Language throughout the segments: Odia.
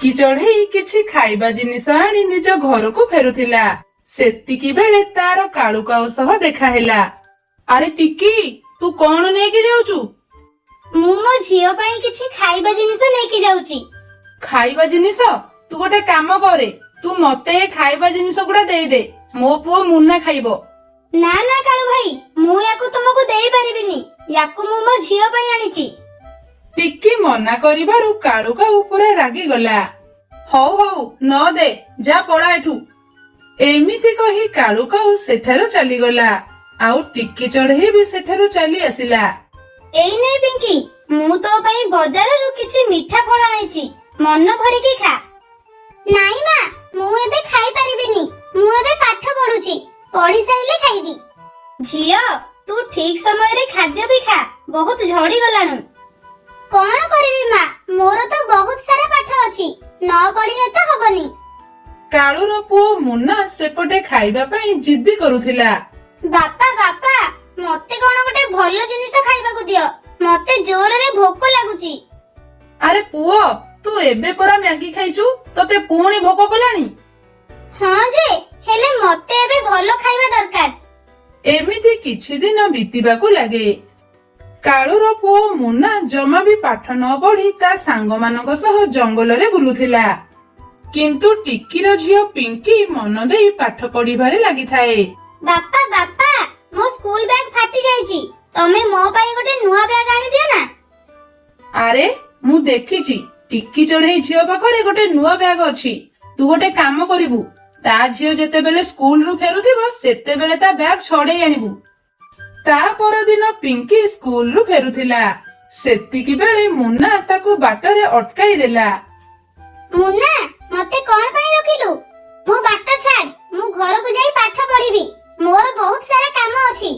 ଟିକି ଚଢେଇ କିଛି ଖାଇବା ଜିନିଷ ଆଣି ନିଜ ଘରକୁ ଫେରୁଥିଲା। ସେତିକି ବେଳେ ତାର କାଳୁ କାଉ ସହ ଦେଖା ହେଲା। ଆରେ ଟିକି, ତୁ କଣ ନେଇକି ଯାଉଛୁ? ମୁଁ ମୋ ଝିଅ ପାଇଁ କିଛି ଖାଇବା ଜିନିଷ ନେଇକି ଯାଉଛି। ଖାଇବା ଜିନିଷ? ତୁ ଗୋଟେ କାମ କରେ, ତୁ ମତେ ଏ ଖାଇବା ଜିନିଷ ଗୁଡା ଦେଇଦେ, ମୋ ପୁଅ ମୁନ୍ନା ଖାଇବ। ନା ନା କାଳୁ ଭାଇ, ମୁଁ ୟାକୁ ତୁମକୁ ଦେଇପାରିବିନି। ୟାକୁ ମୁଁ ମୋ ଝିଅ ପାଇଁ ଆଣିଛି। ଟିକି ମନା କରିବାରୁ କାଳୁ କାଉ ପୁରା ରାଗିଗଲା। ହଉ ହଉ, ନ ଦେ, ଯା ପଳା ଏଠୁ। ଏମିତି କହି କାଳୁ କାଉ ସେଠାରୁ ଚାଲିଗଲା। ଆଉ ଟିକି ଚଢେଇ ବି ସେଠାରୁ ଚାଲି ଆସିଲା। ଏଇ ନେ ପିଙ୍କି, ମୁଁ ତୋ ପାଇଁ ବଜାରରୁ କିଛି ମିଠା ଫଳ ଆଣିଛି, ମନ ଭରିକି ଖା। ନାଇଁ ମା, ମୁଁ ଏବେ ଖାଇପାରିବିନି। ମୁଁ ଏବେ ପାଠ ପଢୁଛି, ପଢି ସାରିଲେ ଖାଇବି। ଝିଅ, ତୁ ଠିକ ସମୟରେ ଖାଦ୍ୟ ବି ଖା, ବହୁତ ଝଡି ଗଲାଣୁ। କଣ କରିବି ମା, ମୋର ତ ବହୁତ ସାରା ପାଠ ଅଛି, ନ ପଢିଲେ ତ ହବନି। କାଳୁର ପୁଅ ମୁନ୍ନା ସେପଟେ ଖାଇବା ପାଇଁ ଜିଦ୍ଦି କରୁଥିଲା। ବାପା ବାପା, ମତେ କଣ ଗୋଟେ ଭଲ ଜିନିଷ ଖାଇବାକୁ ଦିଅ, ମତେ ଜୋରରେ ଭୋକ ଲାଗୁଛି। ଆରେ ପୁଅ, ତୁ ଏବେ ପରା ମ୍ୟାଗି ଖାଇଛୁ, ତତେ ପୁଣି ଭୋକ କଲାଣି? ହଁ ଯେ, ହେଲେ ମତେ ଏବେ ଭଲ ଖାଇବା ଦରକାର। ଏମିତି କିଛି ଦିନ ବିତିବାକୁ ଲାଗେ। କାଳୁର ପୁଅ ମୁନ୍ନା ଜମା ବି ପାଠ ନ ପଢି ତା ସାଙ୍ଗମାନଙ୍କ ସହ ଜଙ୍ଗଲରେ ବୁଲୁଥିଲା। କିନ୍ତୁ ଟିକିର ଝିଅ ପିଙ୍କି ମନ ଦେଇ ପାଠ ପଢିବାରେ ଲାଗିଥାଏ। ବାପା ବାପା, ମୋ ସ୍କୁଲ ବ୍ୟାଗ ଫାଟି ଯାଇଛି, ତମେ ମୋ ପାଇଁ ଗୋଟେ ନୂଆ ବ୍ୟାଗ ଆଣିଦିଅ ନା। ଆରେ, ମୁଁ ଦେଖିଛି ଟିକି ଚଢେଇ ଝିଅ ପାଖରେ ଗୋଟେ ନୂଆ ବ୍ୟାଗ ଅଛି। ତୁ ଗୋଟେ କାମ କରିବୁ, ତା ଝିଅ ଯେତେବେଳେ ସ୍କୁଲରୁ ଫେରୁଥିବ ସେତେବେଳେ ତା ବ୍ୟାଗ ଛଡେଇ ଆଣିବୁ। ତା ପରଦିନ ପିଙ୍କି ସ୍କୁଲରୁ ଫେରୁଥିଲା। ସେତିକି ବେଳେ ମୁନ୍ନା ତାକୁ ବାଟରେ ଅଟକାଇ ଦେଲା। ମୁନ୍ନା, ମତେ କଣ ପାଇଁ ରୋକିଲୁ? ମୋ ବାଟ ଛାଡ, ମୁଁ ଘରକୁ ଯାଇ ପାଠ ପଢିବି, ମୋର ବହୁତ ସାରା କାମ ଅଛି।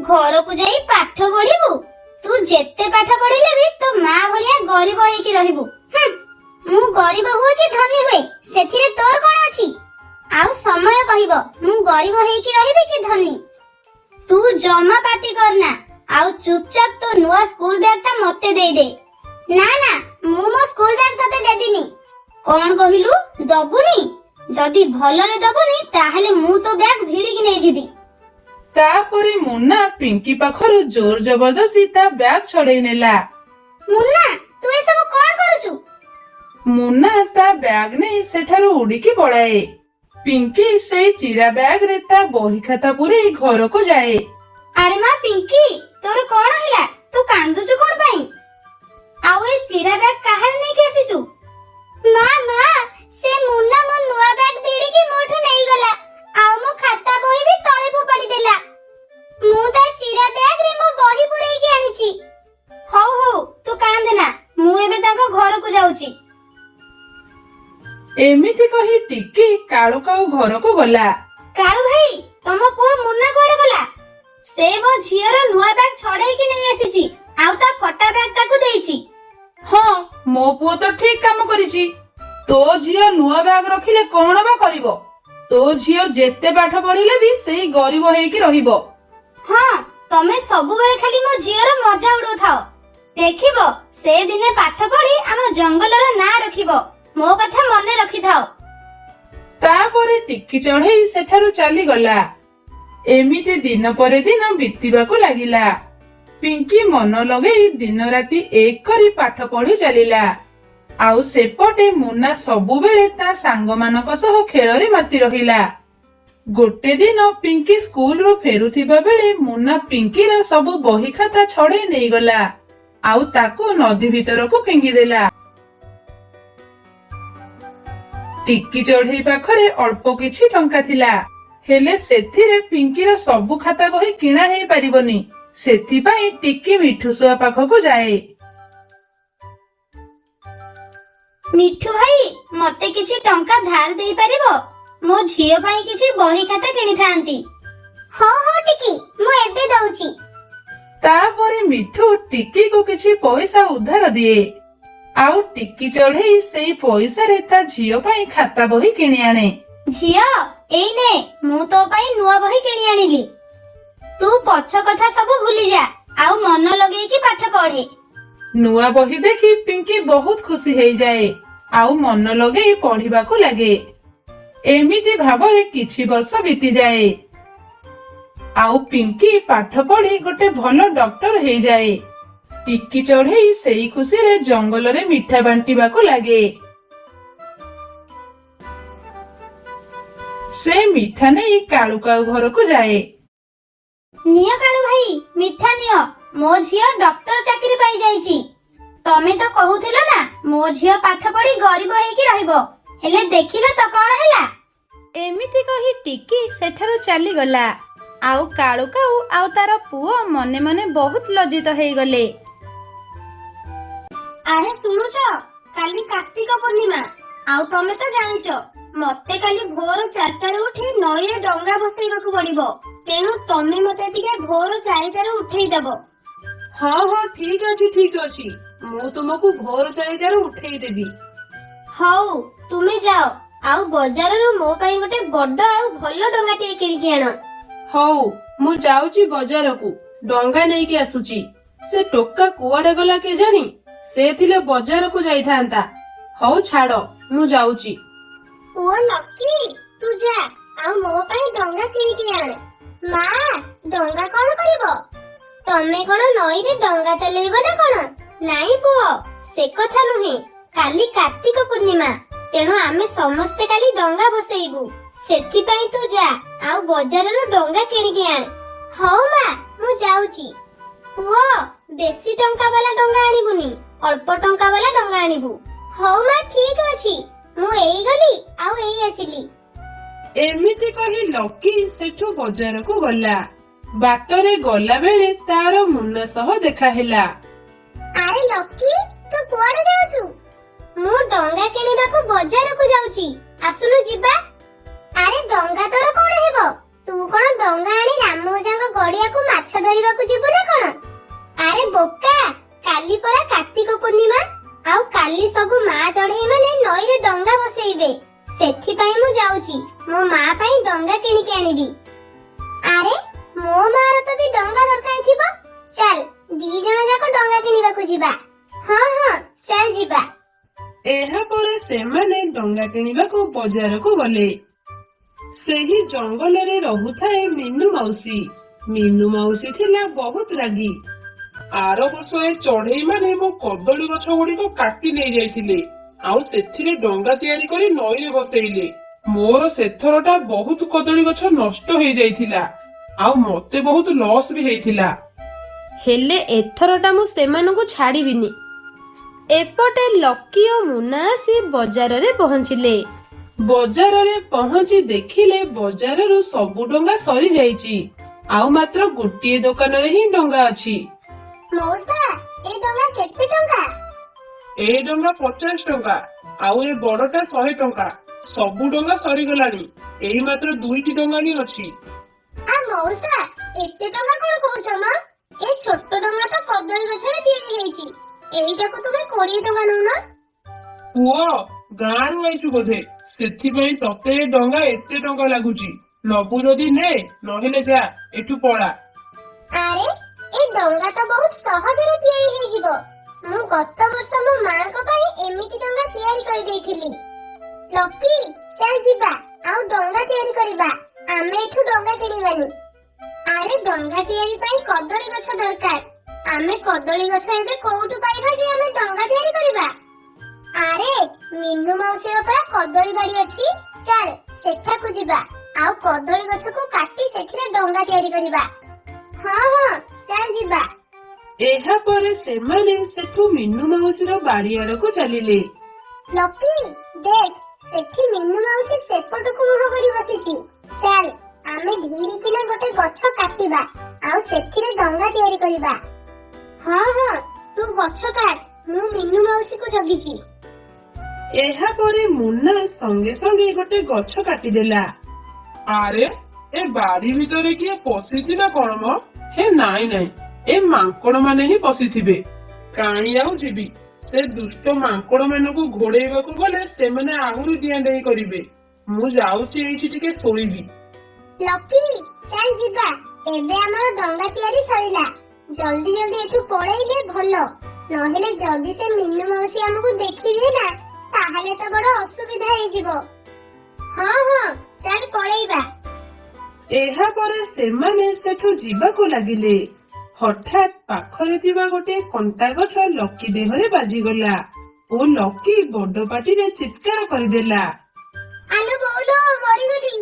ଘରକୁ ଯାଇ ପାଠ ପଢିବୁ? ତୁ ଯେତେ ପାଠ ପଢିଲେ ବି ତୋ ମା ଭଳିଆ ଗରିବ ହେଇକି ରହିବୁ। ମୁଁ ଗରିବ ହୁଏ କି ଧନୀ ହୁଏ, ସେଥିରେ ତୋର କଣ ଅଛି? ଆଉ ସମୟ କହିବ, ମୁଁ ଗରିବ ହେଇକି ରହିବି କି ଧନୀ। ତୁ ଜମା ପାଟି କରନା, ଆଉ ଚୁପଚାପ ତୋ ନୂଆ ସ୍କୁଲ ବ୍ୟାଗ ଟା ମତେ ଦେଇଦେ। ନା ନା, ମୁଁ ମୋ ସ୍କୁଲ ବ୍ୟାଗ ତତେ ଦେବିନି। କଣ କହିଲୁ, ଦବୁନି? ଯଦି ଭଲରେ ଦବୁନି ତାହେଲେ ମୁଁ ତୋ ବ୍ୟାଗ ଭିଡ଼ିକି ନେଇଯିବି। ତାପରେ ମୁନ୍ନା ପିଙ୍କି ପାଖରୁ ଜୋର ଜବରଦସ୍ତି ତା ବ୍ୟାଗ ଛଡେଇ ନେଲା। ମୁନ୍ନା, ତୁ ଏସବୁ କଣ କରୁଛୁ? ମୁନ୍ନା ତା ବ୍ୟାଗ ନେଇ ସେଠାରୁ ଉଡିକି ପଳାଏ। ପିଙ୍କି ସେଇ ଚିରା ବ୍ୟାଗରେ ତା ବହି ଖାତା ପୁରେଇ ଘରକୁ ଯାଏ। ଆରେ ମା ପିଙ୍କି, ତୋର କଣ ହେଲା? ତୁ କାନ୍ଦୁଛୁ କଣ ପାଇଁ? ଆଉ ଏ ଚିରା ବ୍ୟାଗ କାହାର ନେଇକି ଆସିଛୁ? ମା ମା, ସେ ମୁନ୍ନା ମୋ ନୂଆ ବ୍ୟାଗ ଭିଡ଼ିକି ମୋଠୁ ନେଇଗଲା, ଆଉ ମୋ ଖାତା ବହି ବି ତଳେ ଫୋପାଡ଼ି ଦେଲା। ମୁଁ ତା ଚିରା ବ୍ୟାଗରେ ମୋ ବହି ପୁରେଇକି ଆଣିଛି। ହଉ ହଉ, ତୁ କାନ୍ଦନା, ମୁଁ ଏବେ ତାଙ୍କ ଘରକୁ ଯାଉଛି। ଏମିତି କହି ଟିକି କାଳୁ କାଉ ଘରକୁ ଗଲା। କାଳୁ ଭାଇ, ତମ ପୁଅ ମୁନ୍ନା କୁଆଡେ ଗଲା? ସେ ମୋ ଝିଅର ନୂଆ ବ୍ୟାଗ ଛଡେଇକି ନେଇ ଆସିଛି, ଆଉ ତା ଫଟା ବ୍ୟାଗ ତାକୁ ଦେଇଛି। ହଁ, ମୋ ପୁଅ ତ ଠିକ କାମ କରିଛି। ତୋ ଝିଅ ନୂଆ ବ୍ୟାଗ ରଖିଲେ କଣ ବା କରିବ? ତୋ ଝିଅ ଯେତେ ପାଠ ପଢିଲେ ବି ସେଇ ଗରିବ ହେଇକି ରହିବ। ହଁ, ତମେ ସବୁବେଳେ ଖାଲି ମୋ ଝିଅର ମଜା ଉଡଉଥାଅ। ଦେଖିବ, ସେ ଦିନେ ପାଠ ପଢି ଆମ ଜଙ୍ଗଲର ନାଁ ରଖିବ। ମୋ କଥା ମନେ ରଖିଥାଅ। ତାପରେ ଟିକି ଚଢେଇ ସେଠାରୁ ଚାଲିଗଲା। ଏମିତି ଦିନ ପରେ ଦିନ ବିତିବାକୁ ଲାଗିଲା। ପିଙ୍କି ମନ ଲଗେଇ ଦିନ ରାତି ଏକ କରି ପାଠ ପଢି ଚାଲିଲା। ଆଉ ସେପଟେ ମୁନ୍ନା ସବୁବେଳେ ତା ସାଙ୍ଗମାନଙ୍କ ସହ ଖେଳରେ ମାତି ରହିଲା। ଗୋଟେ ଦିନ ପିଙ୍କି ସ୍କୁଲରୁ ଫେରୁଥିବା ବେଳେ ମୁନ୍ନା ପିଙ୍କିର ସବୁ ବହି ଖାତା ଛଡେଇ ନେଇଗଲା, ଆଉ ତାକୁ ନଦୀ ଭିତରକୁ ଫିଙ୍ଗିଦେଲା। ଟିକି ଚଢେଇ ପାଖରେ ଅଳ୍ପ କିଛି ଟଙ୍କା ଥିଲା, ହେଲେ ସେଥିରେ ପିଙ୍କିର ସବୁ ଖାତା ବହି କିଣା ହେଇପାରିବନି। ସେଥିପାଇଁ ଟିକି ମିଠୁଶୁଆ ପାଖକୁ ଯାଏ। ମିଠୁ ଭାଇ, ମତେ କିଛି ଟଙ୍କା ଧାର ଦେଇପାରିବ? ମୋ ଝିଅ ପାଇଁ କିଛି ବହି ଖାତା କିଣିଥାନ୍ତି। ହଉ ହଉ ଟିକି, ମୁଁ ଏବେ ଦଉଛି। ତାପରେ ମିଠୁ ଟିକିକୁ କିଛି ପଇସା ଉଧାର ଦିଏ। ଆଉ ଟିକି ଚଢେଇ ସେଇ ପଇସାରେ ତା ଝିଅ ପାଇଁ ଖାତା ବହି କିଣି ଆଣେ। ଝିଅ, ଏଇ ନେ, ମୁଁ ତୋ ପାଇଁ ନୂଆ ବହି କିଣି ଆଣିଲି। ତୁ ପଛ କଥା ସବୁ ଭୁଲି ଯା, ଆଉ ମନ ଲଗେଇକି ପାଠ ପଢେ। ନୂଆ ବହି ଦେଖି ପିଙ୍କି ବହୁତ ଖୁସି ହେଇଯାଏ। ଆଉ ମନ ଲଗେଇ ପଢିବାକୁ ଲାଗେ। ଏମିତି ଭାବରେ କିଛି ବର୍ଷ ବିତିଯାଏ। ଆଉ ପିଙ୍କି ପାଠ ପଢି ଗୋଟେ ଭଲ ଡକ୍ଟର ହେଇଯାଏ। ଟିକି ଚଢେଇ ସେଇ ଖୁସିରେ ଜଙ୍ଗଲରେ ମିଠା ବାଣ୍ଟିବାକୁ ଲାଗେ। ସେ ମିଠା ନେଇ କାଳୁ କାଉ ଘରକୁ ଯାଏ। ନିଅ କାଳୁ ଭାଇ, ମିଠା ନିଅ। ମୋ ଝିଅ ଡକ୍ଟର ଚାକିରି ପାଇଯାଇଛି। ତମେ ତ କହୁଥିଲ ନା ମୋ ଝିଅ ପାଠ ପଢି ଗରିବ ହେଇକି ରହିବ, ହେଲେ ଦେଖିଲ ତ କଣ ହେଲା। ଏମିତି କହି ଟିକି ସେଠାରୁ ଚାଲିଗଲା। ଆଉ କାଳୁ କାଉ ଆଉ ତାର ପୁଅ ମନେ ମନେ ବହୁତ ଲଜ୍ଜିତ ହେଇଗଲେ। ଆରେ ଶୁଣୁଛ, କାଲି କାର୍ତ୍ତିକ ପୂର୍ଣ୍ଣିମା। ଆଉ ତମେ ତ ଜାଣିଛ ମତେ କାଲି ଭୋର 4ଟାରୁ ଉଠି ନଈରେ ଡଙ୍ଗା ଭସେଇବାକୁ ପଡିବ। ତେଣୁ ତମେ ମତେ ଟିକେ ଭୋର 4ଟାରୁ ଉଠେଇଦବ। ହଁ ହଁ ଠିକ ଅଛି, ମୁଁ ତୁମକୁ ଭୋର 4ଟାରୁ ଉଠେଇଦେବି। ହଉ, ତୁମେ ଯାଅ ଆଉ ବଜାରରୁ ମୋ ପାଇଁ ଗୋଟେ ବଡ ଆଉ ଭଲ ଡଙ୍ଗାଟିଏ କିଣିକି ଆଣ। ହଉ, ମୁଁ ଯାଉଛି ବଜାରକୁ, ଡଙ୍ଗା ନେଇକି ଆସୁଛି। ସେ ଟୋକା କୁଆଡେ ଗଲା କେଜାଣି? ସେ ଥିଲେ ବଜାରକୁ ଯାଇଥାନ୍ତା। ହଉ ଛାଡ, ମୁଁ ଯାଉଛି। ପୁଅ ଲକି, ତୁ ଯା ଆଉ ମୋ ପାଇଁ ଡଙ୍ଗା କିଣିକି ଆଣ। ମା, ଡଙ୍ଗା କଣ କରିବ? ତମେ କଣ ନଈରେ ଡଙ୍ଗା ଚଲେଇବ ନା କଣ? ନାଇଁ ପୁଅ, ସେ କଥା ନୁହେଁ। କାଲି କାର୍ତ୍ତିକ ପୂର୍ଣ୍ଣିମା, ତେଣୁ ଆମେ ସମସ୍ତେ କାଲି ଡଙ୍ଗା ଭସେଇବୁ। ସେଥିପାଇଁ ତୁ ଯା ଆଉ ବଜାରରୁ ଡଙ୍ଗା କିଣିକି ଆଣ। ହଉ ମା, ମୁଁ ଯାଉଛି। ପୁଅ, ବେଶୀ ଟଙ୍କା ବାଲା ଡଙ୍ଗା ଆଣିବୁନି, ଅଳ୍ପ ଟଙ୍କା ବାଲା ଡଙ୍ଗା ଆଣିବୁ। ହଉ ମା, ଠିକ ଅଛି। ମୁଁ ଏଇ ଗଲି ଆଉ ଏଇ ଆସିଲି। ଏମିତି କହି ଲକି ସେଠୁ ବଜାରକୁ ଗଲା। ବାଟରେ ଗଲା ବେଳେ ତାର ମୁନା ସହ ଦେଖା ହେଲା। ଆରେ ଲକି, ତୁ କୁଆଡେ ଯାଉଛୁ? ମୁଁ ଡଙ୍ଗା କିଣିବାକୁ ବଜାରକୁ ଯାଉଛି, ଆସୁନୁ ଯିବା। ଆରେ ଡଙ୍ଗା ତୋର କଣ ହେବ? ତୁ କଣ ଡଙ୍ଗା ଆଣି ରାମୋଜାଙ୍କ ଗଡିଆକୁ ମାଛ ଧରିବାକୁ ଯିବୁ ନା କଣ? ଆରେ ବୋକା, କାଲି ପରା କାର୍ତ୍ତିକ ପୂର୍ଣ୍ଣିମା। ଆଉ କାଲି ସବୁ ମା ଚଢେଇ ମାନେ ନଈରେ ଡଙ୍ଗା ଭସେଇବେ। ସେଥିପାଇଁ ମୁଁ ଯାଉଛି ମୋ ମା ପାଇଁ ଡଙ୍ଗା କିଣିକି ଆଣିବି। ଆରେ ମୋ ମାର ତ ବି ଡଙ୍ଗା ଦରକାର ଥିବ। ଚାଲ, 2 ଜଣ ଯାକ ଡଙ୍ଗା କିଣିବାକୁ ଯିବା। ହଁ ହଁ, ଚାଲ ଯିବା। ଏହା ପରେ ସେମାନେ ଡଙ୍ଗା କିଣିବାକୁ ବଜାରକୁ ଗଲେ। ସେହି ଜଙ୍ଗଲରେ ରହୁଥାଏ ମିନୁ ମାଉସୀ। ମିନୁ ମାଉସୀ ଥିଲା ବହୁତ ରାଗି। ଆର ବର୍ଷ ଏ ଚଢେଇ ମାନେ ମୋ କଦଳୀ ଗଛ ଗୁଡିକ କାଟି ନେଇ ଯାଇଥିଲେ, ଆଉ ସେଥିରେ ଡଙ୍ଗା ତିଆରି କରି ନଈରେ ବସେଇଲେ। ମୋର ସେଥରଟା ବହୁତ କଦଳୀ ଗଛ ନଷ୍ଟ ହେଇଯାଇଥିଲା, ଆଉ ମତେ ବହୁତ ଲସ୍ ବି ହେଇଥିଲା। ହେଲେ ଏଥରଟା ମୁଁ ସେମାନଙ୍କୁ ଛାଡ଼ିବିନି। ଏପଟେ ଲକି ଓ ମୁନା ଆସି ବଜାରରେ ପହଞ୍ଚିଲେ। ବଜାରରେ ପହଞ୍ଚି ଦେଖିଲେ ବଜାରରୁ ସବୁ ଡଙ୍ଗା ସରିଯାଇଛି, ଆଉ ମାତ୍ର ଗୋଟିଏ ଦୋକାନରେ ହିଁ ଡଙ୍ଗା ଅଛି। ମଉସା, ଏ ଡଙ୍ଗା କେତେ ଟଙ୍କା? ଏ ଡଙ୍ଗା 50 ଟଙ୍କା, ଆଉ ଏ ବଡଟା 100 ଟଙ୍କା। ସବୁ ଡଙ୍ଗା ସରିଗଲାଣି, ଏଇ ମାତ୍ର 2ଟି ଡଙ୍ଗା ହିଁ ଅଛି। ମଉସା, ଏତେ ଟଙ୍କା କଣ କହୁଛ ମ? ଏ ଛୋଟ ଡଙ୍ଗା ତ କଦଳୀ ଗଛରେ ତିଆରି ହେଇଛି। ଏଇଟାକୁ ତୁମେ 20 ଟଙ୍କା ନଉନ? ପୁଅ, ଗାଁରୁ ଆଇଛୁ ବୋଧେ, ସେଥିପାଇଁ ତତେ ଏ ଡଙ୍ଗା ଏତେ ଟଙ୍କା ଲାଗୁଛି। ନବୁ ଯଦି ନେ, ନହେଲେ ଯା, ଏଠୁ ପଳା। ଆରେ ଏ ଡଙ୍ଗା ତ ବହୁତ ସହଜରେ ତିଆରି ହେଇଯିବ। ମୁଁ ଗତ ବର୍ଷ ମୋ ମାଙ୍କ ପାଇଁ ଏମିତି ଡଙ୍ଗା ତିଆରି କରିଦେଇଥିଲି। ଲକି, ଚାଲ ଯିବା ଆଉ ଡଙ୍ଗା ତିଆରି କରିବା। ଆମେ ଏଠୁ ଡଙ୍ଗା କିଣିବାନି। ଆରେ ଡଙ୍ଗା ତିଆରି ପାଇଁ କଦଳୀ ଗଛ ଦରକାର। ଆମେ କଦଳୀ ଗଛ ଏବେ କୋଉଠୁ ପାଇବା ଯେ ଆମେ ଡଙ୍ଗା ତିଆରି କରିବା? ଆରେ ମିନୁ ମାଉସୀର ପରା କଦଳୀ ବାଡି ଅଛି। ଚାଲ ସେଠାକୁ ଯିବା ଆଉ କଦଳୀ ଗଛକୁ କାଟି ସେଥିରେ ଡଙ୍ଗା ତିଆରି କରିବା। ହଁ ହଁ, ଚାଲ ଯିବା। ଏହା ପରେ ସେମାନେ ସେଠୁ ମିନୁ ମାଉସୀର ବାଡି ଆଡକୁ ଚାଲିଲେ। ଲକି, ଦେଖ ସେଠି ମିନୁ ମାଉସୀ ସେପଟକୁ ମୁହଁ କରି ବସିଛି। ଚାଲ ଆମେ ଧୀରିକିନା ଗୋଟେ ଗଛ କାଟିବା ଆଉ ସେଥିରେ ଡଙ୍ଗା ତିଆରି କରିବା। ହଁ ହଁ, ତୁ ଗଛ କାଟ, ମୁଁ ମିନୁ ମାଉସୀକୁ ଜଗିଛି। ଏହା ପରେ ମୁନା ସଙ୍ଗେ ସଙ୍ଗେ ଗୋଟେ ଗଛ କାଟିଦେଲା। ଆରେ ଏ ବାଡି ଭିତରେ କିଏ ପଶିଛି ନା କଣ ମ? ହେ ନାଇଁ ନାଇଁ, ଏ ମାଙ୍କଡ ମାନେ ହିଁ ପଶିଥିବେ। କାହିଁ ଆଉ ଯିବି, ସେ ଦୁଷ୍ଟ ମାଙ୍କଡ ମାନଙ୍କୁ ଘୋଡେଇବାକୁ ଗଲେ ସେମାନେ ଆହୁରି ଡିଆଁ ଡେଇଁ କରିବେ। ମୁଁ ଯାଉଛି ଏଇଠି ଟିକେ ଶୋଇବି। ଲକି, ଚାଲ ଯିବା। ଏବେ ଆମର ଡଙ୍ଗା ତିଆରି ସରିଲା। ଜଲ୍ଦି ଜଲ୍ଦି ଏଠୁ ପଳେଇଲେ ଭଲ, ନହେଲେ ଯଦି ସେ ମିନୁ ମାଉସୀ ଆମକୁ ଦେଖିବେ ନା, ତାହେଲେ ତ ବଡ ଅସୁବିଧା ହେଇଯିବ। ହଁ ହଁ ଚାଲ ପଳେଇବା। ଏହାପରେ ସେମାନେ ସେଠୁ ଯିବାକୁ ଲାଗିଲେ। ହଠାତ୍ ପାଖରେ ଥିବା ଗୋଟେ କଣ୍ଟା ଗଛ ଲକି ଦେହରେ ବାଜିଗଲା ଓ ଲକି ବଡ ପାଟିରେ ଚିତ୍କାର କରିଦେଲା। ଆଲୋ ବୋଉଲୋ ମରିଗଲି।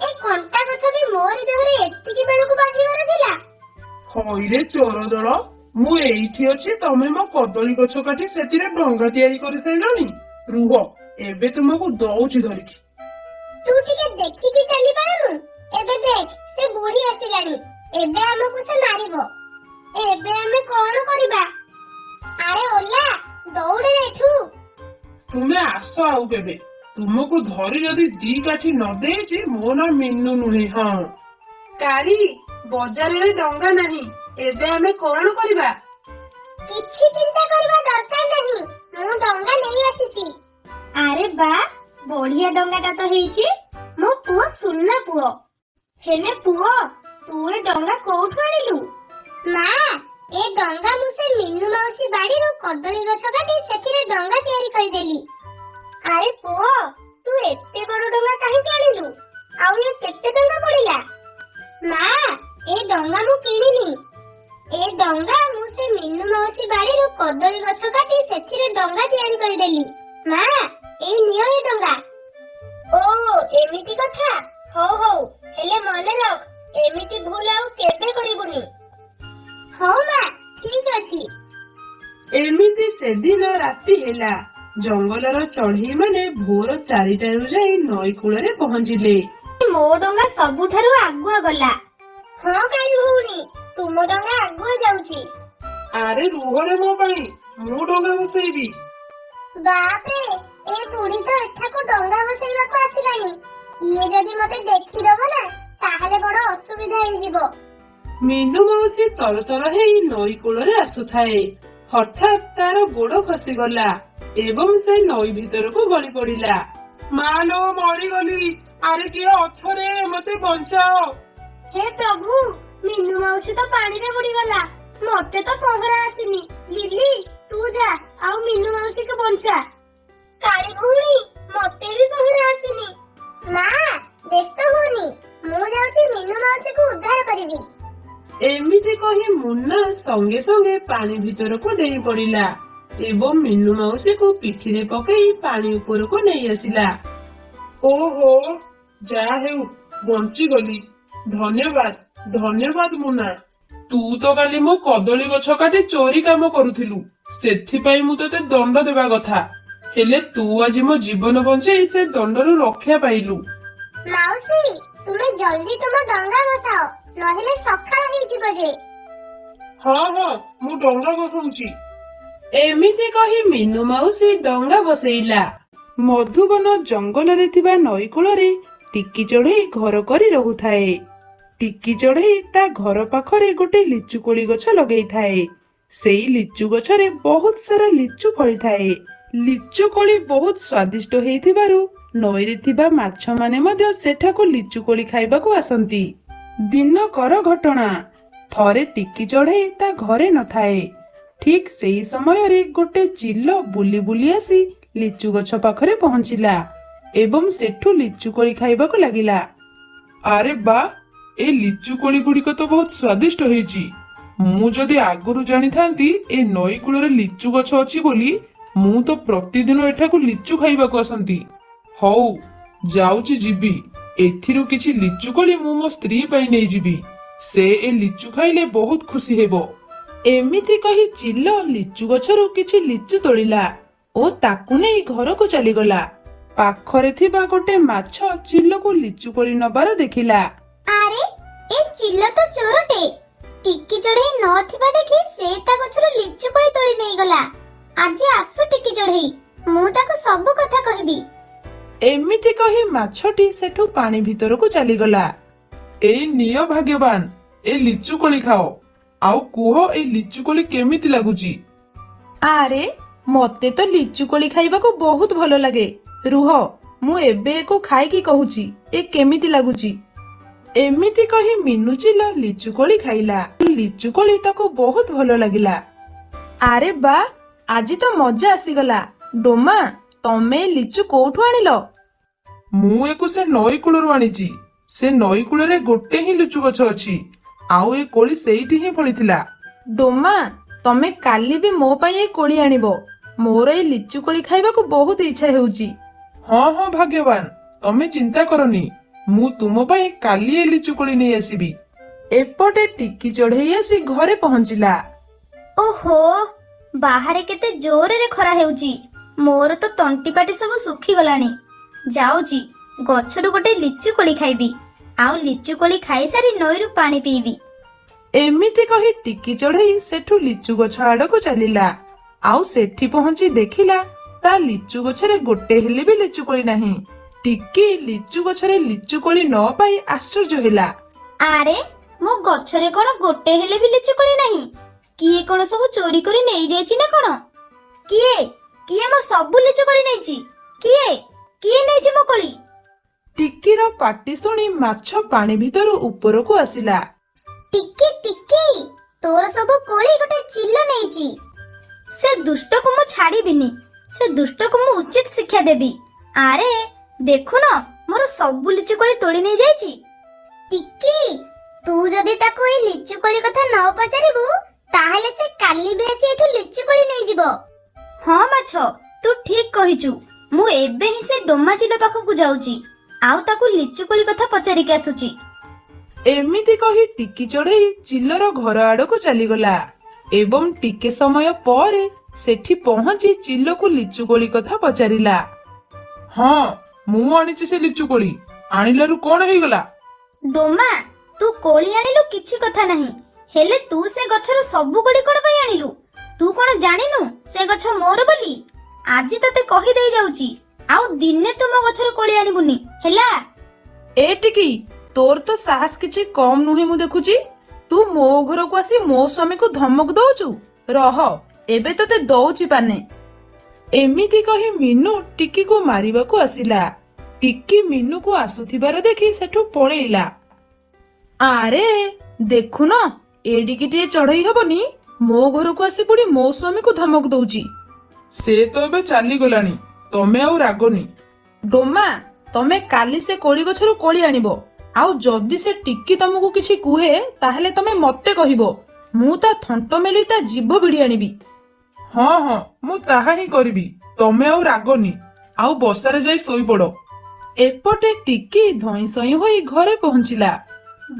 ଏ କଣ୍ଟା ଗଛ ବି ମୋରି ଦେହରେ ଏତିକି ବେଳକୁ ବାଜିବାର ଥିଲା। ହଇରେ ଚୋର ଦଳ, ମୁଁ ଏଇଠି ଅଛି, ତମେ ମୋ କଦଳୀ ଗଛ କାଟି ସେଥିରେ ଡଙ୍ଗା ତିଆରି କରିସାରିଲଣି। ରୁହ, ଏବେ ତୁମକୁ ଦଉଛି ଧରିକି। ତୁ ଟିକେ ଦେଖିକି ଚାଲିପାରୁନୁ? ଏବେ ଦେଖ ସେ ବୁଢୀ ଆସିଲାଣି। ଏବେ ଆମକୁ ସେ ମାରିବ। ଏବେ ଆମେ କଣ କରିବା? ଆରେ ଓଲା ଦୌଡେ ଏଠୁ। ତୁମେ ଆସ ଆଉ କେବେ। ତୁମକୁ ଧରି ଯଦି ଦି କାଠି ନ ଦେଇଛି ମୋ ନା ମିନୁ ନୁହେଁ। ହଁ କାଳି, ବଜାରରେ ଡଙ୍ଗା ନାହିଁ, ଏବେ ଆମେ କଣ କରିବା? କିଛି ଚିନ୍ତା କରିବା ଦରକାର ନାହିଁ, ମୁଁ ଡଙ୍ଗା ନେଇ ଆସିଛି। ଆରେ ବା, ବଢିଆ ଡଙ୍ଗାଟା ତ ହେଇଛି। ମୋ ପୁଅ ସୁନା ପୁଅ। ହେଲେ ପୁଅ, ତୁ ଏ ଡଙ୍ଗା କୋଉଠୁ ଆଣିଲୁ? ମା, ଏ ଡଙ୍ଗା ମୁଁ ସେ ମିନୁ ମାଉସୀ ବାଡିରୁ କଦଳୀ ଗଛ କାଟି ସେଥିରେ ଡଙ୍ଗା ତିଆରି କରିଦେଲି। ଆରେ ପୁଅ, ତୁ ଏତେ ବଡ ଡଙ୍ଗା କାହିଁକି ଆଣିଲୁ? ଆଉ ଏ କେତେ ଟଙ୍କା ପଡିଲା? ମା, ଏ ଡଙ୍ଗା ମୁଁ କିଣିନି। ଏ ଡଙ୍ଗା ମୁଁ ସେ ମିନୁ ମାଉସୀ ବାଡିରୁ କଦଳୀ ଗଛ କାଟି ସେଥିରେ ଡଙ୍ଗା ତିଆରି କରିଦେଲି। ମା, ଏଇ ନିଅ ଏ ଡଙ୍ଗା। ଓ ଏମିତି କଥା। ହଉ ହଉ, ହେଲେ ମନେ ରଖ, ଏମିତି ଭୁଲ ଆଉ କେବେ କରିବୁନି। ହଉ ମା, ଠିକ ଅଛି। ଏମିତି ସେଦିନ ରାତି ହେଲା। ଜଙ୍ଗଲର ଚଢେଇ ମାନେ ଭୋର 4ଟାରୁ ଯାଇ ନଈ କୂଳରେ ପହଞ୍ଚିଲେ। ମୋ ଡଙ୍ଗା ସବୁଠାରୁ ଆଗୁଆ ଗଲା। ହଁ କାଳି ଭଉଣୀ, ତୁମ ଡଙ୍ଗା ଆଗୁଆ ଯାଉଛି। ଆରେ ରୁହରେ ମୋ ପାଇଁ, ମୁଁ ଡଙ୍ଗା ଭସେଇବି। ବାପରେ, ଏ ବୁଢୀ ତ ଏଠାକୁ ଡଙ୍ଗା ଭସେଇବାକୁ ଆସିଲାଣି। ଇଏ ଯଦି ମତେ ଦେଖିଦବ ନା, ତାହେଲେ ବଡ ଅସୁବିଧା ହେଇଯିବ। ମିନୁ ମାଉସୀ ତରତର ହେଇ ନଈ କୂଳରେ ଆସୁଥାଏ। ହଠାତ୍ ତାର ଗୋଡ ଖସିଗଲା ଏବଂ ସେ ନଈ ଭିତରକୁ ଗଳି ପଡିଲା। ମାଲୋ ମରିଗଲି। ଆରେ କିଏ ଅଛରେ, ମତେ ବଞ୍ଚାଅ। ହେ ପ୍ରଭୁ, ମିନୁ ମାଉସୀ ତ ପାଣିରେ ବୁଡିଗଲା। ମତେ ତ ପହଁରା ଆସିନି। ଲିଲି, ତୁ ଯା ଆଉ ମିନୁ ମାଉସୀକୁ ବଞ୍ଚା। କାଳି ଭଉଣୀ, ମତେ ବି ପହଁରା ଆସିନି। ମା, ବ୍ୟସ୍ତ ହୁଅନି, ମୁଁ ଯାଉଛି ମିନୁ ମାଉସୀକୁ ଉଦ୍ଧାର କରିବି। ଏମିତି କହି ମୁନ୍ନା ସଙ୍ଗେ ସଙ୍ଗେ ପାଣି ଭିତରକୁ ଡେଇଁ ପଡିଲା ଏବଂ ମିନୁ ମାଉସୀକୁ ପିଠିରେ ପକେଇ ପାଣି ଉପରକୁ ନେଇ ଆସିଲା। ଓହୋ, ଯାହା ହେଉ ବଞ୍ଚିଗଲି। ଧନ୍ୟବାଦ, ଧନ୍ୟବାଦ ମୁନା। ତୁ ତ କାଲି ମୋ କଦଳୀ ଗଛ କାଟି ଚୋରି କାମ କରୁଥିଲୁ, ସେଥିପାଇଁ ମୁଁ ତତେ ଦଣ୍ଡ ଦେବା କଥା। ହେଲେ ତୁ ଆଜି ମୋ ଜୀବନ ବଞ୍ଚେଇ ସେ ଦଣ୍ଡରୁ ରକ୍ଷା ପାଇଲୁ। ମାଉସୀ, ତୁମେ ଜଲ୍ଦି ତୁମ ଡଙ୍ଗା ବସାଅ, ନହେଲେ ସକାଳ ହେଇଯିବ ଯେ। ହଁ ହଁ, ମୁଁ ଡଙ୍ଗା ବସଉଛି। ଏମିତି କହି ମିନୁ ମାଉସୀ ଡଙ୍ଗା ବସେଇଲା। ମଧୁବନ ଜଙ୍ଗଲରେ ଥିବା ନଈ କୂଳରେ ଟିକି ଚଢେଇ ଘର କରି ରହୁଥାଏ। ଟିକି ଚଢେଇ ତା ଘର ପାଖରେ ଗୋଟେ ଲିଚୁ କୋଳି ଗଛ ଲଗେଇଥାଏ। ସେଇ ଲିଚୁ ଗଛରେ ବହୁତ ସାରା ଲିଚୁ ଫଳିଥାଏ। ଲିଚୁ କୋଳି ବହୁତ ସ୍ୱାଦିଷ୍ଟ ହେଇଥିବାରୁ ନଈରେ ଥିବା ମାଛ ମାନେ ମଧ୍ୟ ସେଠାକୁ ଲିଚୁ କୋଳି ଖାଇବାକୁ ଆସନ୍ତି। ଦିନକର ଘଟଣା। ଥରେ ଟିକି ଚଢେଇ ତା ଘରେ ନଥାଏ। ଠିକ ସେଇ ସମୟରେ ଗୋଟେ ଚିଲ ବୁଲି ବୁଲି ଆସି ଲିଚୁ ଗଛ ପାଖରେ ପହଞ୍ଚିଲା ଏବଂ ସେଠୁ ଲିଚୁ କୋଳି ଖାଇବାକୁ ଲାଗିଲା। ଆରେ ବା, ଏ ଲିଚୁ କୋଳି ଗୁଡିକ ତ ବହୁତ ସ୍ୱାଦିଷ୍ଟ ହେଇଛି। ମୁଁ ଯଦି ଆଗରୁ ଜାଣିଥାନ୍ତି ଏ ନଈ କୂଳରେ ଲିଚୁ ଗଛ ଅଛି ବୋଲି, ମୁଁ ତ ପ୍ରତିଦିନ ଏଠାକୁ ଲିଚୁ ଖାଇବାକୁ ଆସନ୍ତି। ହଉ, ଯାଉଛି ଯିବି। ଏଥିରୁ କିଛି ଲିଚୁ କୋଳି ମୁଁ ମୋ ସ୍ତ୍ରୀ ପାଇଁ ନେଇଯିବି। ସେ ଏ ଲିଚୁ ଖାଇଲେ ବହୁତ ଖୁସି ହେବ। ଏମିତି କହି ଚିଲ ଲିଚୁ ଗଛରୁ କିଛି ଲିଚୁ ତୋଳିଲା ଓ ତାକୁ ନେଇ ଘରକୁ ଚାଲିଗଲା। ପାଖରେ ଥିବା ଗୋଟେ ମାଛ ଚିଲକୁ ଲିଚୁ କୋଳି ନବାର ଦେଖିଲା। ଆରେ, ଏ ଚିଲ ତ ଚୋରଟେ। ଟିକି ଚଢେଇ ନଥିବା ଦେଖି ସେ ତା ଗଛରୁ ଲିଚୁ କୋଳି ତୋଳି ନେଇଗଲା। ଆଜି ଆସୁ ଟିକି ଚଢେଇ, ମୁଁ ତାକୁ ସବୁ କଥା କହିବି। ଏମିତି କହି ମାଛଟି ସେଠୁ ପାଣି ଭିତରକୁ ଚାଲିଗଲା। ଏଇ ନିଅ ଭାଗ୍ୟବାନ, ଏ ଲିଚୁ କୋଳି ଖାଅ। ଆଉ କୁହ, ଏଇ ଲିଚୁ କୋଳି କେମିତି ଲାଗୁଛି? ଆରେ, ମତେ ତ ଲିଚୁ କୋଳି ଖାଇବାକୁ ବହୁତ ଭଲ ଲାଗେ। ରୁହ, ମୁଁ ଏବେ ଏକୁ ଖାଇକି କହୁଛି ଏ କେମିତି ଲାଗୁଛି। ଏମିତି କହି ମିନୁ ଚିଲ ଲିଚୁ କୋଳି ଖାଇଲା। ଲିଚୁ କୋଳି ତାକୁ ବହୁତ ଭଲ ଲାଗିଲା। ଆରେ ବା, ଆଜି ତ ମଜା ଆସିଗଲା। ଡୋମା, ତମେ ଲିଚୁ କୋଉଠୁ ଆଣିଲ? ମୁଁ ୟାକୁ ସେ ନଈ କୂଳରୁ ଆଣିଛି। ସେ ନଈ କୂଳରେ ଗୋଟେ ହିଁ ଲିଚୁ ଗଛ ଅଛି, ଆଉ ଏ କୋଳି ସେଇଠି ହିଁ ଫଳିଥିଲା। ଡୋମା, ତମେ କାଲି ବି ମୋ ପାଇଁ ଏ କୋଳି ଆଣିବ। ମୋର ଏଇ ଲିଚୁ କୋଳି ଖାଇବାକୁ ବହୁତ ଇଚ୍ଛା ହେଉଛି। ହଁ ହଁ ଭାଗ୍ୟବାନ, ତମେ ଚିନ୍ତା କରନି, ମୁଁ ତୁମ ପାଇଁ କାଲି ଏ ଲିଚୁ କୋଳି ନେଇ ଆସିବି। ଏପଟେ ଟିକି ଚଢେଇ ଆସି ଘରେ ପହଞ୍ଚିଲା। ଓହୋ, ବାହାରେ କେତେ ଜୋରରେ ଖରା ହେଉଛି। ମୋର ତ ତଣ୍ଟିପାଟି ସବୁ ଶୁଖିଗଲାଣି। ଯାଉଛି, ଗଛରୁ ଗୋଟେ ଲିଚୁ କୋଳି ଖାଇବି। ଆଉ ଲିଚୁ କୋଳି ଖାଇସାରି ନଈରୁ ପାଣି ପିଇବି। ଏମିତି କହି ଟିକି ଚଢେଇ ସେଠୁ ଲିଚୁ ଗଛ ଆଡକୁ ଚାଲିଲା। ଆଉ ସେଠି ପହଞ୍ଚି ଦେଖିଲା ତା ଲିଚୁ ଗଛରେ ଗୋଟେ ହେଲେ ବି ଲିଚୁ କୋଳି ନାହିଁ। ଟିକି ଲିଚୁ ଗଛରେ ଲିଚୁ କୋଳି ନ ପାଇ ଆଶ୍ଚର୍ଯ୍ୟ ହେଲା। ଆରେ, ମୋ ଗଛରେ କଣ ଗୋଟେ ହେଲେ ବି ଲିଚୁ କୋଳି ନାହିଁ? କିଏ କଣ ସବୁ ଚୋରି କରି ନେଇଯାଇଛି ନା କଣ? କିଏ କିଏ ମୋ ସବୁ ଲିଚୁ କୋଳି ନେଇଛି? କିଏ କିଏ ନେଇଛି ମୋ କୋଳି? ଟିକିର ପାଟି ଶୁଣି ମାଛ ପାଣି ଭିତରୁ ଉପରକୁ ଆସିଲା। ଟିକି ଟିକି, ତୋର ସବୁ କୋଳି ଗୋଟେ ଚିଲ ନେଇଛି। ସେ ଦୁଷ୍ଟକୁ ମୁଁ ଛାଡ଼ିବିନି। ସେ ଦୁଷ୍ଟକୁ ମୁଁ ଉଚିତ ଶିକ୍ଷା ଦେବି। ଆରେ, ଦେଖୁନ, ମୋର ସବୁ ଲିଚୁ କୋଳି ତୋଳି ନେଇ ଯାଇଛି। ଟିକି, ତୁ ଯଦି ତାକୁ ଏଇ ଲିଚୁ କୋଳି କଥା ନ ପଚାରିବୁ, ତାହେଲେ ସେ କାଲି ବି ଆସି ଏଠୁ ଲିଚୁ କୋଳି ନେଇଯିବ। ହଁ ମାଛ, ତୁ ଠିକ କହିଛୁ। ମୁଁ ଏବେ ହିଁ ସେ ଡୋମା ଚିଲ ପାଖକୁ ଯାଉଛି, ଆଉ ତାକୁ ଲିଚୁ କୋଳି କଥା ପଚାରିକି ଆସୁଛି। ଏମିତି କହି ଟିକି ଚଢେଇ ଚିଲର ଘର ଆଡକୁ ଚାଲିଗଲା ଏବଂ ଟିକେ ସମୟ ପରେ ସେଠି ପହଞ୍ଚି ଚିଲକୁ ଲିଚୁ କୋଳି କଥା ପଚାରିଲା। ହଁ, ମୁଁ ଆଣିଛି ସେ ଲିଚୁ କୋଳି। ଆଣିଲାରୁ କଣ ହେଇଗଲା? ଡୋମା, ତୁ କୋଳି ଆଣିଲୁ କିଛି କଥା ନାହିଁ, ହେଲେ ତୁ ସେ ଗଛର ସବୁ କୋଳି କଣ ପାଇଁ ଆଣିଲୁ? ତୁ କଣ ଜାଣିନୁ ସେ ଗଛ ମୋର ବୋଲି? ଆଜି ତତେ କହିଦେଇ ଯାଉଛି, ଆଉ ଦିନେ ତୁ ମୋ ଗଛର କୋଳି ଆଣିବୁନି, ହେଲା? ଏ ଟିକି, ତୋର ତ ସାହସ କିଛି କମ ନୁହେଁ ମୁଁ ଦେଖୁଛି। ତୁ ମୋ ଘରକୁ ଆସି ମୋ ସ୍ୱାମୀକୁ ଧମକ ଦଉଛୁ। ରହ, ଏବେ ତତେ ଦଉଛି ପାନେ। ଏମିତି କହି ମିନୁ ଟିକିକୁ ମାରିବାକୁ ଆସିଲା। ଟିକି ମିନୁକୁ ଆସୁଥିବାର ଦେଖି ସେଠୁ ପଳେଇଲା। ଆରେ, ଦେଖୁନ, ଏଡିକି ଟିଏ ଚଢେଇ ହବନି, ମୋ ଘରକୁ ଆସି ପୁଣି ମୋ ସ୍ୱାମୀକୁ ଧମକ ଦଉଛି। ସେ ତ ଏବେ ଚାଲିଗଲାଣି, ତମେ ଆଉ ରାଗନି। ଡୋମା, ତମେ କାଲି ସେ କୋଳି ଗଛରୁ କୋଳି ଆଣିବ। ଆଉ ଯଦି ସେ ଟିକି ତମକୁ କିଛି କୁହେ, ତାହେଲେ ତମେ ମତେ କହିବ। ମୁଁ ତା ଥଣ୍ଟ ମେଲି ତା ଜିଭ ଭିଡ଼ି ଆଣିବି। ହଁ ହଁ, ମୁଁ ତାହା ହିଁ କରିବି। ତମେ ଆଉ ରାଗନି, ଆଉ ବସାରେ ଯାଇ ଶୋଇପଡ। ଏପଟେ ଟିକି ଧଇଁ ସଇଁ ହୋଇ ଘରେ ପହଞ୍ଚିଲା।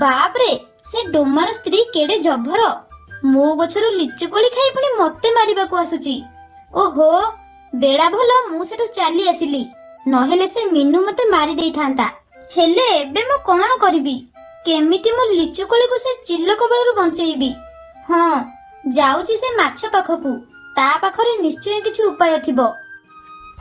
ବାପରେ, ସେ ଡୋମାର ସ୍ତ୍ରୀ କେଡେ ଜଭର। ମୋ ଗଛରୁ ଲିଚୁ କୋଳି ଖାଇ ପୁଣି ମତେ ମାରିବାକୁ ଆସୁଛି। ଓହୋ, ବେଳା ଭଲ ମୁଁ ସେଠୁ ଚାଲି ଆସିଲି, ନହେଲେ ସେ ମିନୁ ମତେ ମାରି ଦେଇଥାନ୍ତା। ହେଲେ ଏବେ ମୁଁ କଣ କରିବି? କେମିତି ମୁଁ ଲିଚୁ କୋଳିକୁ ସେ ଚିଲ କବଳରୁ ବଞ୍ଚେଇବି? ହଁ, ଯାଉଛି ସେ ମାଛ ପାଖକୁ। ତା ପାଖରେ ନିଶ୍ଚୟ କିଛି ଉପାୟ ଥିବ।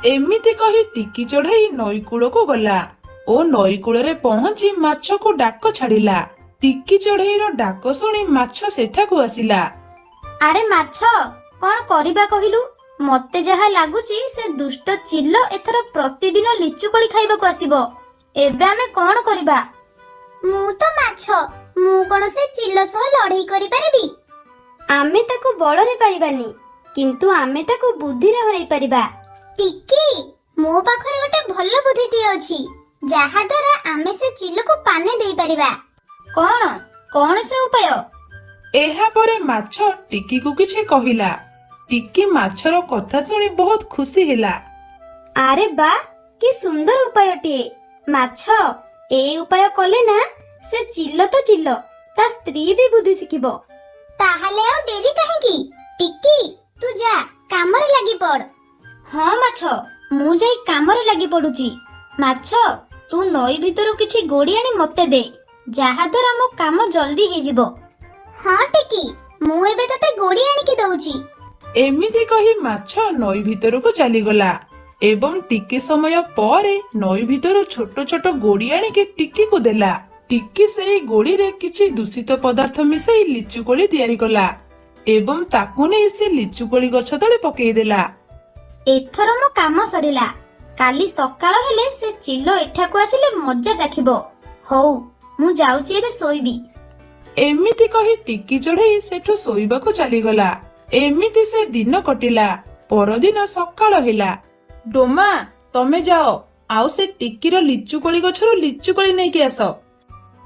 ଏମିତି କହି ଟିକି ଚଢେଇ ନଈ କୂଳକୁ ଗଲା ଓ ନଈ କୂଳରେ ପହଞ୍ଚି ମାଛକୁ ଡାକ ଛାଡିଲା। ଟିକି ଚଢେଇର ଡାକ ଶୁଣି ମାଛ ସେଠାକୁ ଆସିଲା। ଆରେ ମାଛ, କଣ କରିବା କହିଲୁ? ମତେ ଯାହା ଲାଗୁଛି ସେ ଦୁଷ୍ଟ ଚିଲ ଏଥର ପ୍ରତିଦିନ ଲିଚୁ କୋଳି ଖାଇବାକୁ ଆସିବ। ଏବେ ଆମେ କଣ କରିବା? ମୁଁ ତ ମାଛ, ମୁଁ କଣ ସେ ଚିଲ ସହ ଲଢେଇ କରିପାରିବି? ଆମେ ତାକୁ ବଳରେ ପାରିବାନି, କିନ୍ତୁ ଆମେ ତାକୁ ବୁଦ୍ଧିରେ ହରାଇ ପାରିବା। ଟିକି, ମୋ ପାଖରେ ଗୋଟେ ଭଲ ବୁଦ୍ଧିଟିଏ ଅଛି, ଯାହା ଦ୍ୱାରା ଆମେ ସେ ଚିଲକୁ ପାନେ ଦେଇପାରିବା। କଣ କଣ ସେ ଉପାୟ? ଏହା ପରେ ମାଛ ଟିକିକୁ କିଛି କହିଲା। ଟିକି ମାଛର କଥା ଶୁଣି ବହୁତ ଖୁସି ହେଲା। ଆରେ ବା, କି ସୁନ୍ଦର ଉପାୟଟିଏ। ମାଛ, ଏଇ ଉପାୟ କଲେ ନା ସେ ଚିଲ ତ ଚିଲ, ତା ସ୍ତ୍ରୀ ବି ବୁଦ୍ଧି ଶିଖିବ। ତାହେଲେ ଆଉ ଡେରି କାହିଁକି? ଟିକି, ତୁ ଯା, କାମରେ ଲାଗି ପଡ। ହଁ ମାଛ, ମୁଁ ଯାଇ କାମରେ ଲାଗି ପଡୁଛି। ମାଛ, ତୁ ନଈ ଭିତରୁ କିଛି ଗୋଡି ଆଣି ମତେ ଦେ, ଯାହା ଦ୍ୱାରା ମୋ କାମ ଜଲ୍ଦି ହେଇଯିବ। ହଁ ଟିକି, ମୁଁ ଏବେ ତତେ ଗୋଡି ଆଣିକି ଦଉଛି। ଏମିତି କହି ମାଛ ନଈ ଭିତରକୁ ଚାଲିଗଲା ଏବଂ ଟିକେ ସମୟ ପରେ ନଈ ଭିତରୁ ଛୋଟ ଛୋଟ ଗୋଡି ଆଣିକି ଟିକିକୁ ଦେଲା। ଟିକି ସେଇ ଗୋଡିରେ କିଛି ଦୂଷିତ ପଦାର୍ଥ ମିଶାଇ ଲିଚୁ କୋଳି ତିଆରି କଲା ଏବଂ ତାକୁ ନେଇ ସେ ଲିଚୁ କୋଳି ଗଛ ତଳେ ପକେଇଦେଲା। ଏଥର ମୋ କାମ ସରିଲା। କାଲି ସକାଳ ହେଲେ ସେ ଚିଲ ଏଠାକୁ ଆସିଲେ ମଜା ଚାଖିବ। ହଉ, ମୁଁ ଯାଉଛି ଏବେ ଶୋଇବି। ଏମିତି କହି ଟିକି ଚଢେଇ ସେଠୁ ଶୋଇବାକୁ ଚାଲିଗଲା। ଏମିତି ସେ ଦିନ କଟିଲା। ପରଦିନ ସକାଳ ହେଲା। ଡୋମା ତମେ ଯାଅ ଆଉ ସେ ଟିକିର ଲିଚୁ କୋଳି ଗଛରୁ ଲିଚୁ କୋଳି ନେଇକି ଆସ।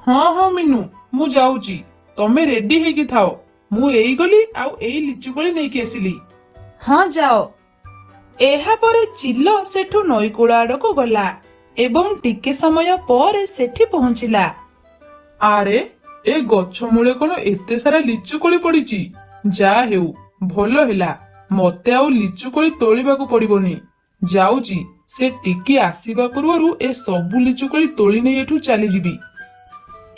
ହଁ ହଁ ମିନୁ, ମୁଁ ଯାଉଛି। ତମେ ରେଡି ହେଇକି ଥାଅ। ମୁଁ ଏଇ ଗଲି ଆଉ ଏଇ ଲିଚୁ କୋଳି ନେଇକି ଆସିଲି। ହଁ ଯାଅ। ଏହାପରେ ଚିଲ ସେଠୁ ନଈକୂଳ ଆଡକୁ ଗଲା ଏବଂ ଟିକେ ସମୟ ପରେ ସେଠି ପହଞ୍ଚିଲା। ଆରେ, ଏ ଗଛ ମୂଳେ କଣ ଏତେ ସାରା ଲିଚୁ କୋଳି ପଡିଛି? ଯାହା ହେଉ, ଭଲ ହେଲା। ମତେ ଆଉ ଲିଚୁ କୋଳି ତୋଳିବାକୁ ପଡିବନି। ଯାଉଛି, ସେ ଟିକି ଆସିବା ପୂର୍ବରୁ ଏ ସବୁ ଲିଚୁ କୋଳି ତୋଳି ନେଇ ଏଠୁ ଚାଲିଯିବି।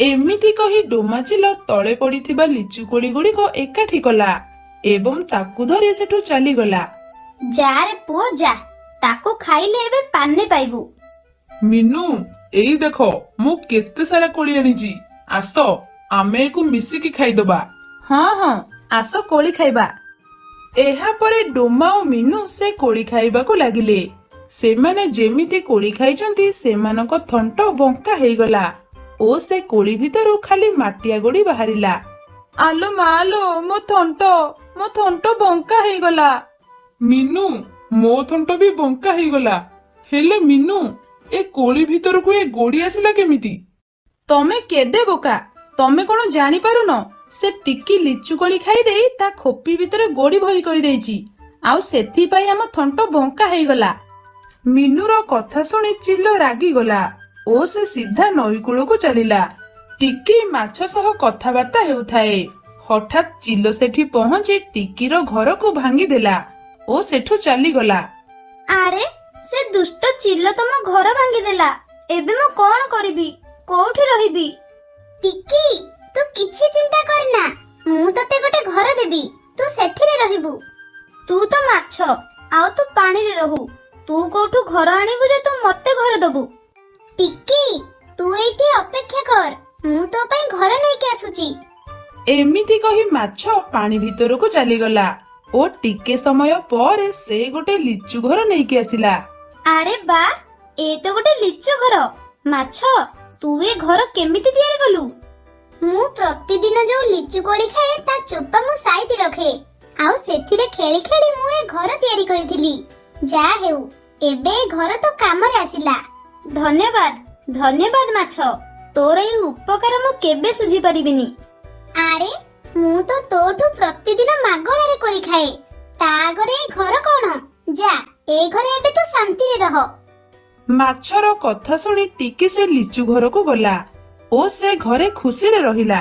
ଏମିତି କହି ଡୋମାଚିଲ ତଳେ ପଡିଥିବା ଲିଚୁ କୋଳି ଗୁଡିକ ଏକାଠି କଲା ଏବଂ ତାକୁ ଧରି ସେଠୁ ଚାଲିଗଲା। ଯାରେ ପୁଅ ଯା, ତାକୁ ଖାଇଲେ ଏବେ ପାନେ ପାଇବୁ। ମିନୁ, ଏଇ ଦେଖ ମୁଁ କେତେ ସାରା କୋଳି ଆଣିଛି। ଆସ, ଆମେ ଏକୁ ମିଶିକି ଖାଇଦବା। ହଁ ହଁ, ଆସ କୋଳି ଖାଇବା। ଏହାପରେ ଡୋମା ଓ ମିନୁ ସେ କୋଳି ଖାଇବାକୁ ଲାଗିଲେ। ସେମାନେ ଯେମିତି କୋଳି ଖାଇଛନ୍ତି ସେମାନଙ୍କ ଥଣ୍ଟ ବଙ୍କା ହେଇଗଲା ଓ ସେ କୋଳି ଭିତରୁ ଖାଲି ମାଟିଆ ଗୋଡି ବାହାରିଲା। ଆଲୋ ମାଲୋ, ମୋ ଥଣ୍ଟ ବଙ୍କା ହେଇଗଲା। ମିନୁ, ମୋ ଥଣ୍ଟ ବି ବଙ୍କା ହେଇଗଲା। ହେଲେ ମିନୁ, ଏ କୋଳି ଭିତରକୁ ଏ ଗୋଡି ଆସିଲା କେମିତି? ତମେ କେଡେ ବୋକା, ତମେ କଣ ଜାଣିପାରୁନ? ସେ ଟିକି ଲିଚୁ କୋଳି ଖାଇଦେଇ ତା ଖୋପି ଭିତରେ ଗୋଡି ଭରି କରିଦେଇଛି ଆଉ ସେଥିପାଇଁ ଆମ ଥଣ୍ଟ ବଙ୍କା ହେଇଗଲା। ମିନୁର କଥା ଶୁଣି ଚିଲ ରାଗିଗଲା ଓ ସେ ସିଧା ନଈକୂଳକୁ ଚାଲିଲା। ଟିକି ମାଛ ସହ କଥାବାର୍ତ୍ତା ହେଉଥାଏ। ହଠାତ୍ ଚିଲ ସେଠି ପହଞ୍ଚି ଟିକିର ଘରକୁ ଭାଙ୍ଗିଦେଲା ଓ ସେଠୁ ଚାଲିଗଲା। ଆରେ, ସେ ଦୁଷ୍ଟ ଚିଲ ତମ ଘର ଭାଙ୍ଗିଦେଲା। ଏବେ ମୁଁ କଣ କରିବି? କୋଉଠି ରହିବି? ଟିକି, ତୁ କିଛି ଚିନ୍ତା କରନା। ମୁଁ ତତେ ଗୋଟେ ଘର ଦେବି, ତୁ ସେଥିରେ ରହିବୁ। ତୁ ତ ମାଛ, ଆଉ ତୁ ପାଣିରେ ରହୁ। ତୁ କୋଉଠୁ ଘର ଆଣିବୁ ଯେ ତୁ ମତେ ଘର ଦବୁ? ଟିକି, ତୁ ଏଇଠି ଅପେକ୍ଷା କର, ମୁଁ ତୋ ପାଇଁ ଘର ନେଇକି ଆସୁଛି। ଏମିତି କହି ମାଛ ପାଣି ଭିତରକୁ ଚାଲିଗଲା ଓ ଟିକେ ସମୟ ପରେ ସେ ଗୋଟେ ଲିଚୁ ଘର ନେଇକି ଆସିଲା। ଆରେ ବା, ଏ ତ ଗୋଟେ ଲିଚୁ ଘର। ମାଛ, ତୁ ଏ ଘର କେମିତି ତିଆରି କଲୁ? ମୁଁ ପ୍ରତିଦିନ ଯୋଉ ଲିଚୁ କୋଳି ଖାଏ ତା ଚୋପା ମୁଁ ସାଇତି ରଖେ ଆଉ ସେଥିରେ ଖେଳି ଖେଳି ମୁଁ ଏ ଘର ତିଆରି କରିଥିଲି। ଯାହା ହେଉ, ଏବେ ଏ ଘର ତ କାମରେ ଆସିଲା। ଧନ୍ୟବାଦ, ଧନ୍ୟବାଦ ମାଛ। ତୋର ଏଇ ଉପକାର ମୁଁ କେବେ ସୁଝି ପାରିବିନି। ଆରେ, ମୁଁ ତ ତୋଠୁ ପ୍ରତିଦିନ ମାଗଣାରେ କୋଳି ଖାଏ। ତା ଆଗରେ ଏ ଘର କଣ? ଯା, ଏ ଘରେ ଏବେ ତୁ ଶାନ୍ତିରେ ରହ। ମାଛର କଥା ଶୁଣି ଟିକେ ସେ ଲିଚୁ ଘରକୁ ଗଲା ଓ ସେ ଘରେ ଖୁସିରେ ରହିଲା।